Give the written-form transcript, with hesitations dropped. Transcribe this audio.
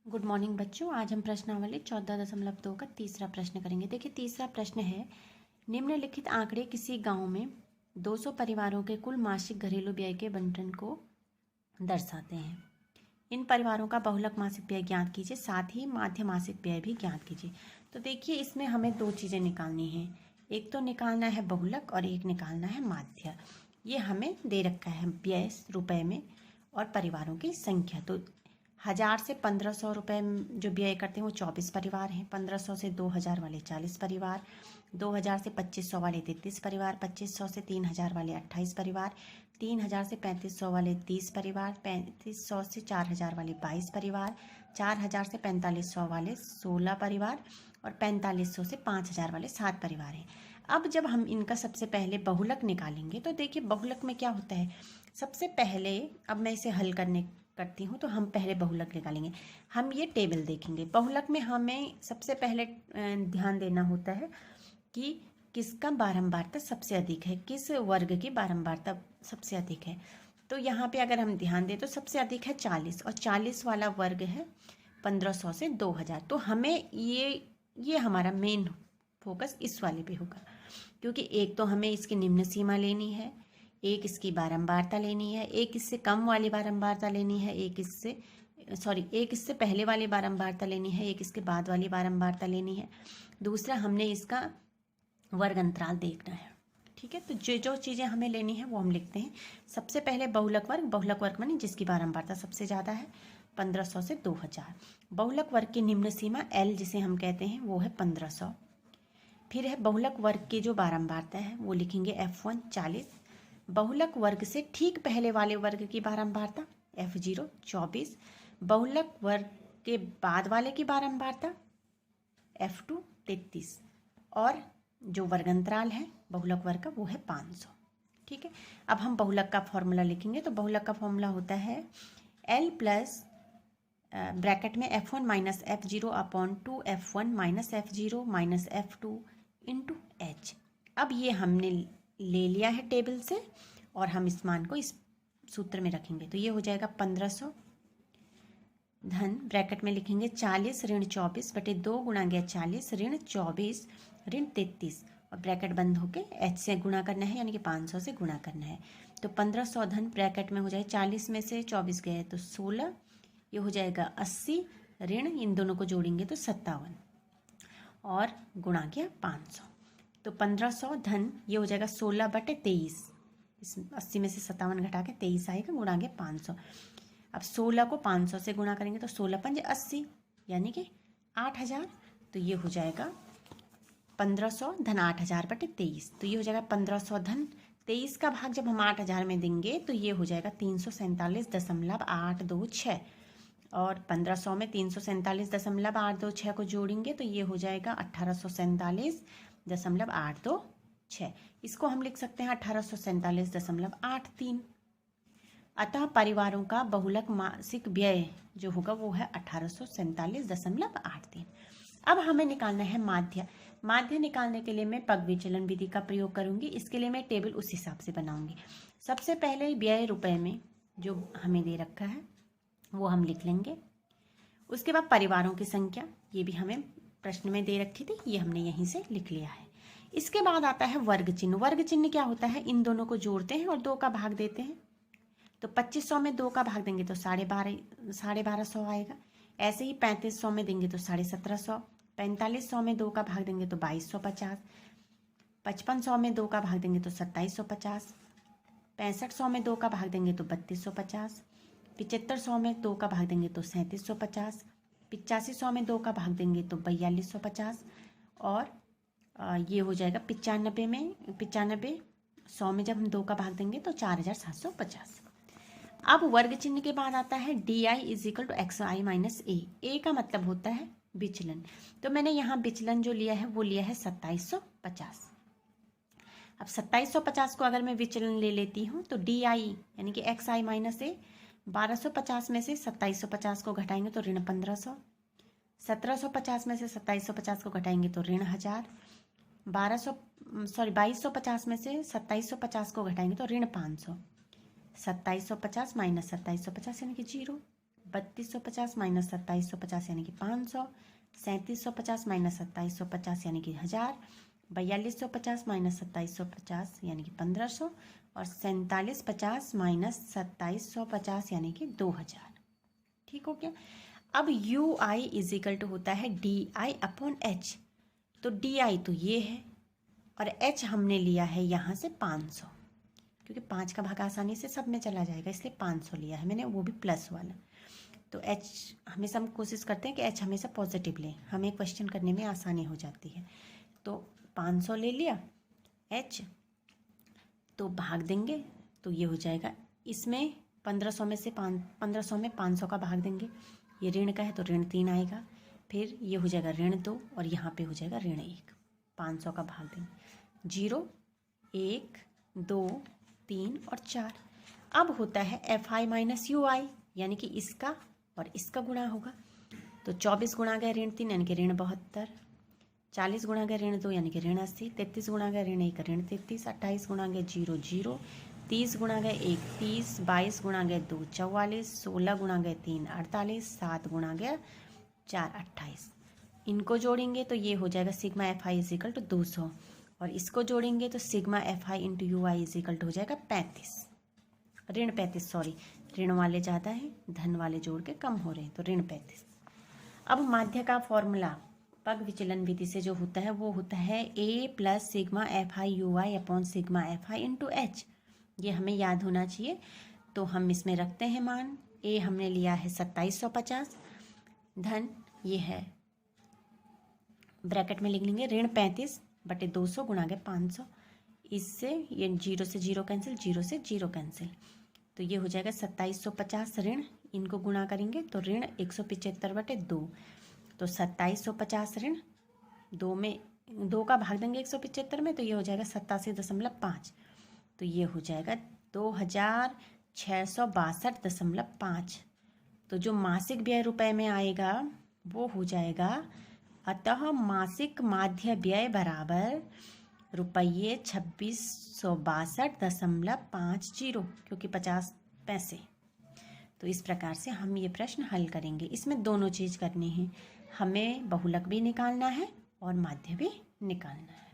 Good morning बच्चों। आज हम प्रश्नावली 14.2 का तीसरा प्रश्न करेंगे। देखिए, तीसरा प्रश्न है, निम्नलिखित आंकड़े किसी गांव में 200 परिवारों के कुल मासिक घरेलू व्यय के बंटन को दर्शाते हैं। इन परिवारों का बहुलक मासिक व्यय ज्ञात कीजिए, साथ ही माध्य मासिक व्यय भी ज्ञात कीजिए। तो देखिए, इसमें हमें दो चीज़ें निकालनी है। एक तो निकालना है बहुलक और एक निकालना है माध्य। ये हमें दे रखा है व्यय रुपए में और परिवारों की संख्या। तो 1000 से 1500 रुपये जो व्यय करते हैं वो 24 परिवार हैं। 1500 से 2000 वाले 40 परिवार, 2000 से 2500 वाले 33 परिवार, 2500 से 3000 वाले 28 परिवार, 3000 से 3500 वाले 30 परिवार, 3500 से 4000 वाले 22 परिवार, 4000 से 4500 वाले 16 परिवार और 4500 से 5000 वाले 7 परिवार हैं। अब जब हम इनका सबसे पहले बहुलक निकालेंगे तो देखिए, बहुलक में क्या होता है। सबसे पहले अब मैं इसे हल करती हूँ तो हम पहले बहुलक निकालेंगे। हम ये टेबल देखेंगे। बहुलक में हमें सबसे पहले ध्यान देना होता है कि किसका बारंबारता सबसे अधिक है, किस वर्ग की बारंबारता सबसे अधिक है। तो यहाँ पे अगर हम ध्यान दें तो सबसे अधिक है 40 और 40 वाला वर्ग है 1500 से 2000। तो हमें ये हमारा मेन फोकस इस वाले पे होगा, क्योंकि एक तो हमें इसकी निम्न सीमा लेनी है, एक इसकी बारंबारता लेनी है, एक इससे कम वाली बारंबारता लेनी है, एक इससे पहले वाली बारंबारता लेनी है, एक इसके बाद वाली बारंबारता लेनी है। दूसरा, हमने इसका वर्ग अंतराल देखना है। ठीक है, तो जो चीज़ें हमें लेनी है वो हम लिखते हैं। सबसे पहले बहुलक वर्ग मानी जिसकी बारंबारता सबसे ज़्यादा है, 1500 से 2000। बहुलक वर्ग की निम्न सीमा L जिसे हम कहते हैं वो है 1500। फिर है बहुलक वर्ग की जो बारंबारता है वो लिखेंगे F1 40। बहुलक वर्ग से ठीक पहले वाले वर्ग की बारंबारता F0 24। बहुलक वर्ग के बाद वाले की बारंबारता F2 33 और जो वर्ग अंतराल है बहुलक वर्ग का वो है 500। ठीक है, अब हम बहुलक का फॉर्मूला लिखेंगे। तो बहुलक का फॉर्मूला होता है L प्लस ब्रैकेट में F1 minus F0 upon 2F1 minus F0 minus F2 into H। अब ये हमने ले लिया है टेबल से और हम इस मान को इस सूत्र में रखेंगे। तो ये हो जाएगा 1500 धन ब्रैकेट में लिखेंगे 40 ऋण 24 बटे 2 गुणा गया 40 ऋण 24 ऋण 33 और ब्रैकेट बंद होके H से गुणा करना है, यानी कि 500 से गुणा करना है। तो 1500 धन ब्रैकेट में हो जाए 40 में से 24 गए तो 16, ये हो जाएगा 80 ऋण इन दोनों को जोड़ेंगे तो 57 और गुणा किया 500। तो 1500 धन ये हो जाएगा 16 बटे 23। इस 80 में से 57 घटा के 23 आएगा, गुणा गया 500। अब 16 को 500 से गुणा करेंगे तो 16 पंजे 80 यानी कि 8000। तो ये हो जाएगा 1500 धन 8000 बटे 23। तो ये हो जाएगा 1500 धन 23 का भाग जब हम 8000 में देंगे तो ये हो जाएगा 347.826 और 1500 में 347.826 को जोड़ेंगे तो ये हो जाएगा 1847.826। इसको हम लिख सकते हैं 1847.83। अतः परिवारों का बहुलक मासिक व्यय जो होगा वो है 1847.83। अब हमें निकालना है माध्य। माध्य निकालने के लिए मैं पग विचलन विधि का प्रयोग करूंगी। इसके लिए मैं टेबल उस हिसाब से बनाऊंगी। सबसे पहले व्यय रुपए में जो हमें दे रखा है वो हम लिख लेंगे। उसके बाद परिवारों की संख्या, ये भी हमें प्रश्न में दे रखी थी, ये हमने यहीं से लिख लिया है। इसके बाद आता है वर्ग चिन्ह। वर्ग चिन्ह क्या होता है, इन दोनों को जोड़ते हैं और 2 का भाग देते हैं। तो 2500 में 2 का भाग देंगे तो 1250 आएगा। ऐसे ही 3500 में देंगे तो 1750, 4500 में 2 का भाग देंगे तो 2250, 5500 में 2 का भाग देंगे तो 2750, 6500 में 2 का भाग देंगे तो 3250, 7500 में 2 का भाग देंगे तो 3750, 8500 में 2 का भाग देंगे तो 4250 और ये हो जाएगा 95 में 100 में जब हम 2 का भाग देंगे तो 4750। अब वर्ग चिन्ह के बाद आता है DI is equal to XI minus A का मतलब होता है विचलन। तो मैंने यहाँ विचलन जो लिया है वो लिया है 2750। अब 2750 को अगर मैं विचलन ले लेती हूँ तो DI यानी कि XI माइनस A 1250 में से 2750 को घटाएंगे तो ऋण 1500, 1750 में से 2750 को घटाएंगे तो ऋण 1000, 2250 में से 2750 को घटाएंगे तो ऋण 500, 2750 माइनस 2750 यानी कि 0, 3250 माइनस 2750 यानी कि 500, 3750 माइनस 2750 यानी कि 1000, 4250 माइनस 2750 यानी कि 1500 और 4750 माइनस 2750 यानी कि 2000। ठीक हो गया। अब U I is equal to होता है डी आई अपॉन एच। तो डी आई तो ये है और एच हमने लिया है यहाँ से 500, क्योंकि 5 का भाग आसानी से सब में चला जाएगा, इसलिए 500 लिया है मैंने, वो भी प्लस वाला। तो एच हमेशा हम कोशिश करते हैं कि एच हमेशा पॉजिटिव लें, हमें क्वेश्चन करने में आसानी हो जाती है। तो 500 ले लिया एच, तो भाग देंगे तो ये हो जाएगा, इसमें 1500 में से 1500 में 500 का भाग देंगे, ये ऋण का है तो ऋण 3 आएगा, फिर ये हो जाएगा ऋण 2 और यहाँ पे हो जाएगा ऋण 1। 500 का भाग देंगे, 0 1 2 3 और 4। अब होता है एफ आई माइनस यू आई, यानी कि इसका और इसका गुणा होगा। तो 24 गुणा गया ऋण 3 यानी कि ऋण 72, 40 गुणा गया ऋण 2 यानी कि ऋण 80, 33 गुणा गया ऋण 1 ऋण 33, 28 गुणा गया 0 0, 30 गुणा गया 1 30, 22 गुणा गया 2 44, 16 गुणा गया 3 48, 7 गुणा गया 4 28। इनको जोड़ेंगे तो ये हो जाएगा sigma F I is equal to 200, और इसको जोड़ेंगे तो sigma F I into U I is equal to हो जाएगा 35, ऋण 35, सॉरी ऋण वाले ज़्यादा है, धन वाले जोड़ के कम हो रहे हैं, तो ऋण 35। अब माध्य का फॉर्मूला पग विचलन विधि से जो होता है वो होता है A plus sigma F I U I upon sigma F I into H. ये हमें याद होना चाहिए। तो हम इसमें रखते हैं मान, ए हमने लिया है 2750, धन ये है ब्रैकेट में लिख लेंगे ऋण 35 बटे 200 गुणा के 500, इससे ये 0 से 0 कैंसिल, 0 से 0 कैंसिल, तो ये हो जाएगा 2750 ऋण, इनको गुणा करेंगे तो ऋण 175 बटे 2, तो 2750 ऋण 2 में 2 का भाग देंगे 175 में, तो ये हो जाएगा 87.5, तो ये हो जाएगा 2662.5। तो जो मासिक व्यय रुपए में आएगा वो हो जाएगा, अतः मासिक माध्य व्यय बराबर रुपये 2662.50, क्योंकि 50 पैसे। तो इस प्रकार से हम ये प्रश्न हल करेंगे। इसमें दोनों चीज़ करनी है, हमें बहुलक भी निकालना है और माध्य भी निकालना है।